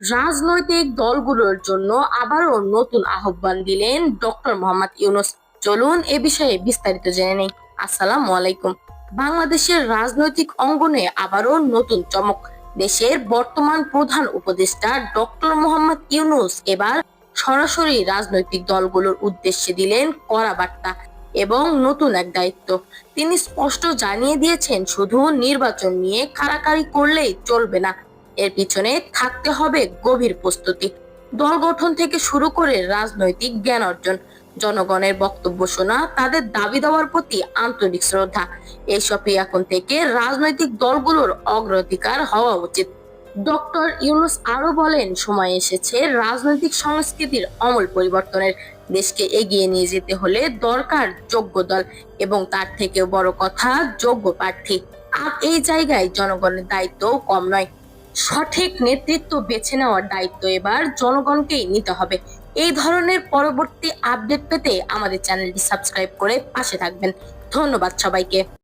রাজনৈতিক দলগুলোর জন্য আবারও নতুন আহ্বান দিলেন ডক্টর মোহাম্মদ ইউনূস। চলুন এ বিষয়ে বিস্তারিত জেনে নেই। আসসালামু আলাইকুম। বাংলাদেশের রাজনৈতিক অঙ্গনে আবারও নতুন চমক। দেশের বর্তমান প্রধান উপদেষ্টা ডক্টর মোহাম্মদ ইউনূস এবার সরাসরি রাজনৈতিক দলগুলোর উদ্দেশ্যে দিলেন কড়া বার্তা এবং নতুন এক দায়িত্ব। তিনি স্পষ্ট জানিয়ে দিয়েছেন, শুধু নির্বাচন নিয়ে কাড়াকাড়ি করলেই চলবে না, এর পিছনে থাকতে হবে গভীর প্রস্তুতি। দল গঠন থেকে শুরু করে রাজনৈতিক জ্ঞান অর্জন, জনগণের বক্তব্য শোনা, তাদের দাবি দেওয়ার প্রতি আন্তরিক শ্রদ্ধা, এসবই এখন থেকে রাজনৈতিক দলগুলোর অগ্রাধিকার হওয়া উচিত। ডক্টর ইউনূস আরো বলেন, সময় এসেছে রাজনৈতিক সংস্কৃতির আমূল পরিবর্তনের। দেশকে এগিয়ে নিয়ে যেতে হলে দরকার যোগ্য দল এবং তার থেকেও বড় কথা যোগ্য প্রার্থী। আর এই জায়গায় জনগণের দায়িত্বও কম নয়। সঠিক নেতৃত্ব বেছে নেওয়ার দায়িত্ব এবার জনগণকেই নিতে হবে। এই ধরনের পরবর্তী আপডেট পেতে আমাদের চ্যানেলটি সাবস্ক্রাইব করে পাশে থাকবেন। ধন্যবাদ সবাইকে।